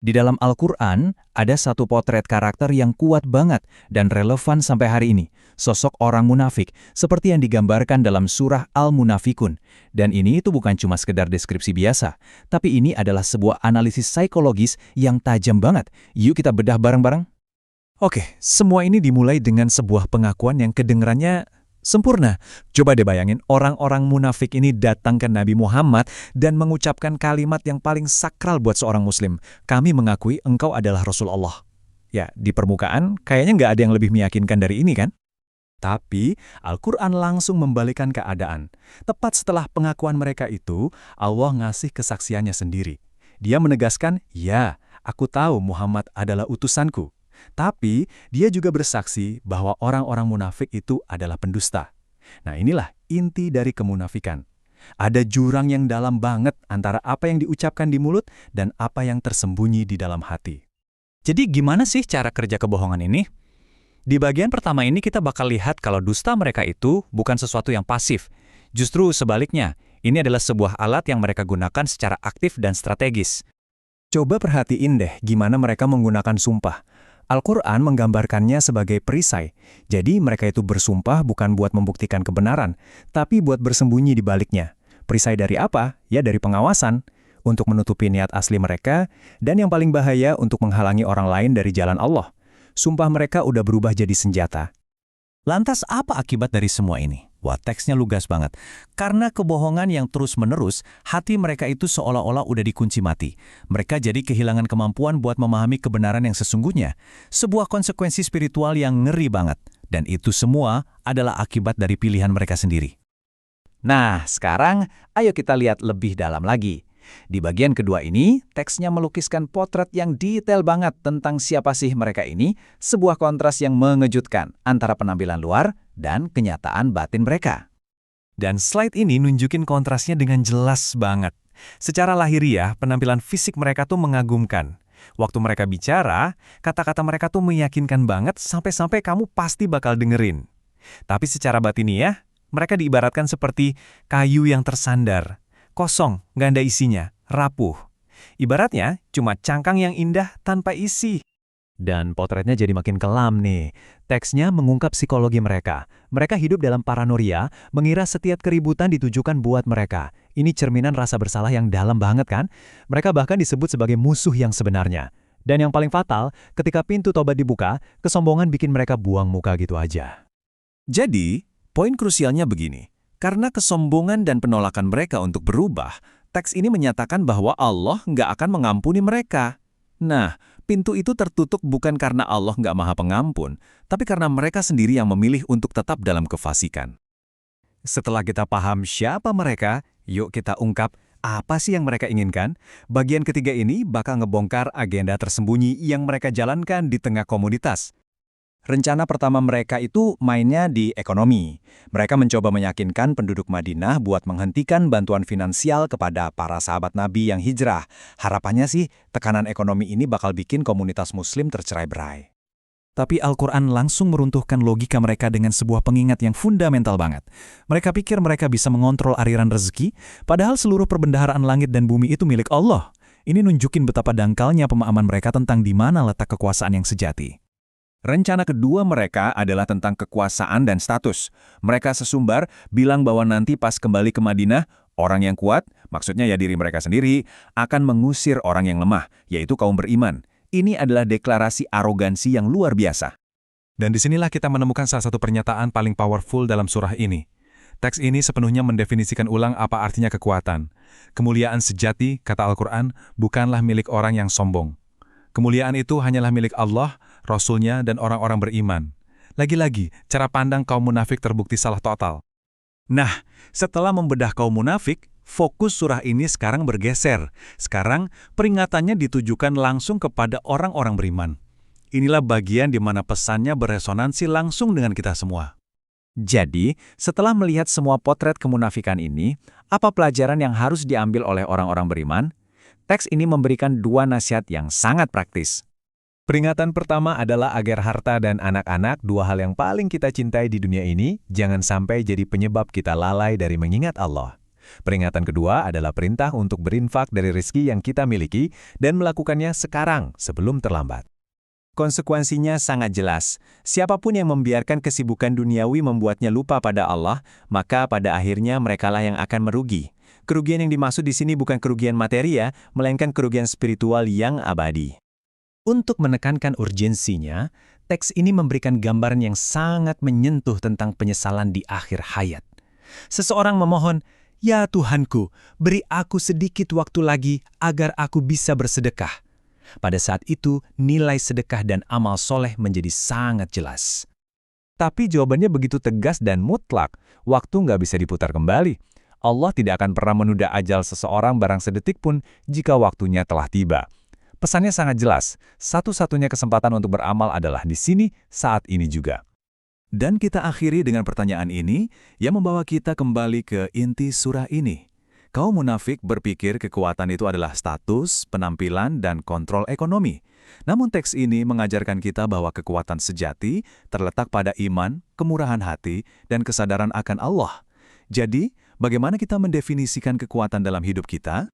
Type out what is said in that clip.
Di dalam Al-Quran, ada satu potret karakter yang kuat banget dan relevan sampai hari ini, sosok orang munafik, seperti yang digambarkan dalam surah Al-Munafikun. Dan ini itu bukan cuma sekedar deskripsi biasa, tapi ini adalah sebuah analisis psikologis yang tajam banget. Yuk kita bedah bareng-bareng. Oke, semua ini dimulai dengan sebuah pengakuan yang kedengarannya sempurna. Coba deh bayangin, orang-orang munafik ini datang ke Nabi Muhammad dan mengucapkan kalimat yang paling sakral buat seorang muslim. Kami mengakui engkau adalah Rasulullah. Ya, di permukaan kayaknya nggak ada yang lebih meyakinkan dari ini kan? Tapi Al-Quran langsung membalikan keadaan. Tepat setelah pengakuan mereka itu, Allah ngasih kesaksiannya sendiri. Dia menegaskan, ya, aku tahu Muhammad adalah utusanku. Tapi dia juga bersaksi bahwa orang-orang munafik itu adalah pendusta. Nah, inilah inti dari kemunafikan. Ada jurang yang dalam banget antara apa yang diucapkan di mulut dan apa yang tersembunyi di dalam hati. Jadi gimana sih cara kerja kebohongan ini? Di bagian pertama ini kita bakal lihat kalau dusta mereka itu bukan sesuatu yang pasif. Justru sebaliknya, ini adalah sebuah alat yang mereka gunakan secara aktif dan strategis. Coba perhatiin deh gimana mereka menggunakan sumpah. Al-Quran menggambarkannya sebagai perisai. Jadi mereka itu bersumpah bukan buat membuktikan kebenaran, tapi buat bersembunyi di baliknya. Perisai dari apa? Ya dari pengawasan, untuk menutupi niat asli mereka, dan yang paling bahaya untuk menghalangi orang lain dari jalan Allah. Sumpah mereka udah berubah jadi senjata. Lantas apa akibat dari semua ini? Wah, teksnya lugas banget. Karena kebohongan yang terus-menerus, hati mereka itu seolah-olah udah dikunci mati. Mereka jadi kehilangan kemampuan buat memahami kebenaran yang sesungguhnya. Sebuah konsekuensi spiritual yang ngeri banget. Dan itu semua adalah akibat dari pilihan mereka sendiri. Nah, sekarang ayo kita lihat lebih dalam lagi. Di bagian kedua ini, teksnya melukiskan potret yang detail banget tentang siapa sih mereka ini, sebuah kontras yang mengejutkan antara penampilan luar dan kenyataan batin mereka. Dan slide ini nunjukin kontrasnya dengan jelas banget. Secara lahiriah, penampilan fisik mereka tuh mengagumkan. Waktu mereka bicara, kata-kata mereka tuh meyakinkan banget sampai-sampai kamu pasti bakal dengerin. Tapi secara batiniah, mereka diibaratkan seperti kayu yang tersandar. Kosong, nggak ada isinya, rapuh. Ibaratnya cuma cangkang yang indah tanpa isi. Dan potretnya jadi makin kelam nih. Teksnya mengungkap psikologi mereka. Mereka hidup dalam paranoia, mengira setiap keributan ditujukan buat mereka. Ini cerminan rasa bersalah yang dalam banget kan? Mereka bahkan disebut sebagai musuh yang sebenarnya. Dan yang paling fatal, ketika pintu tobat dibuka, kesombongan bikin mereka buang muka gitu aja. Jadi, poin krusialnya begini. Karena kesombongan dan penolakan mereka untuk berubah, teks ini menyatakan bahwa Allah nggak akan mengampuni mereka. Nah, pintu itu tertutup bukan karena Allah nggak maha pengampun, tapi karena mereka sendiri yang memilih untuk tetap dalam kefasikan. Setelah kita paham siapa mereka, yuk kita ungkap apa sih yang mereka inginkan. Bagian ketiga ini bakal ngebongkar agenda tersembunyi yang mereka jalankan di tengah komunitas. Rencana pertama mereka itu mainnya di ekonomi. Mereka mencoba meyakinkan penduduk Madinah buat menghentikan bantuan finansial kepada para sahabat Nabi yang hijrah. Harapannya sih, tekanan ekonomi ini bakal bikin komunitas muslim tercerai-berai. Tapi Al-Quran langsung meruntuhkan logika mereka dengan sebuah pengingat yang fundamental banget. Mereka pikir mereka bisa mengontrol aliran rezeki, padahal seluruh perbendaharaan langit dan bumi itu milik Allah. Ini nunjukin betapa dangkalnya pemahaman mereka tentang di mana letak kekuasaan yang sejati. Rencana kedua mereka adalah tentang kekuasaan dan status. Mereka sesumbar bilang bahwa nanti pas kembali ke Madinah, orang yang kuat, maksudnya ya diri mereka sendiri, akan mengusir orang yang lemah, yaitu kaum beriman. Ini adalah deklarasi arogansi yang luar biasa. Dan disinilah kita menemukan salah satu pernyataan paling powerful dalam surah ini. Teks ini sepenuhnya mendefinisikan ulang apa artinya kekuatan. Kemuliaan sejati, kata Al-Quran, bukanlah milik orang yang sombong. Kemuliaan itu hanyalah milik Allah, Rasul-Nya, dan orang-orang beriman. Lagi-lagi, cara pandang kaum munafik terbukti salah total. Nah, setelah membedah kaum munafik, fokus surah ini sekarang bergeser. Sekarang, peringatannya ditujukan langsung kepada orang-orang beriman. Inilah bagian di mana pesannya beresonansi langsung dengan kita semua. Jadi, setelah melihat semua potret kemunafikan ini, apa pelajaran yang harus diambil oleh orang-orang beriman? Teks ini memberikan dua nasihat yang sangat praktis. Peringatan pertama adalah agar harta dan anak-anak, dua hal yang paling kita cintai di dunia ini, jangan sampai jadi penyebab kita lalai dari mengingat Allah. Peringatan kedua adalah perintah untuk berinfak dari rezeki yang kita miliki dan melakukannya sekarang sebelum terlambat. Konsekuensinya sangat jelas. Siapapun yang membiarkan kesibukan duniawi membuatnya lupa pada Allah, maka pada akhirnya merekalah yang akan merugi. Kerugian yang dimaksud di sini bukan kerugian materi ya, melainkan kerugian spiritual yang abadi. Untuk menekankan urgensinya, teks ini memberikan gambaran yang sangat menyentuh tentang penyesalan di akhir hayat. Seseorang memohon, "Ya Tuhanku, beri aku sedikit waktu lagi agar aku bisa bersedekah." Pada saat itu, nilai sedekah dan amal soleh menjadi sangat jelas. Tapi jawabannya begitu tegas dan mutlak, waktu nggak bisa diputar kembali. Allah tidak akan pernah menunda ajal seseorang barang sedetik pun jika waktunya telah tiba. Pesannya sangat jelas, satu-satunya kesempatan untuk beramal adalah di sini, saat ini juga. Dan kita akhiri dengan pertanyaan ini yang membawa kita kembali ke inti surah ini. Kaum munafik berpikir kekuatan itu adalah status, penampilan, dan kontrol ekonomi. Namun teks ini mengajarkan kita bahwa kekuatan sejati terletak pada iman, kemurahan hati, dan kesadaran akan Allah. Jadi, bagaimana kita mendefinisikan kekuatan dalam hidup kita?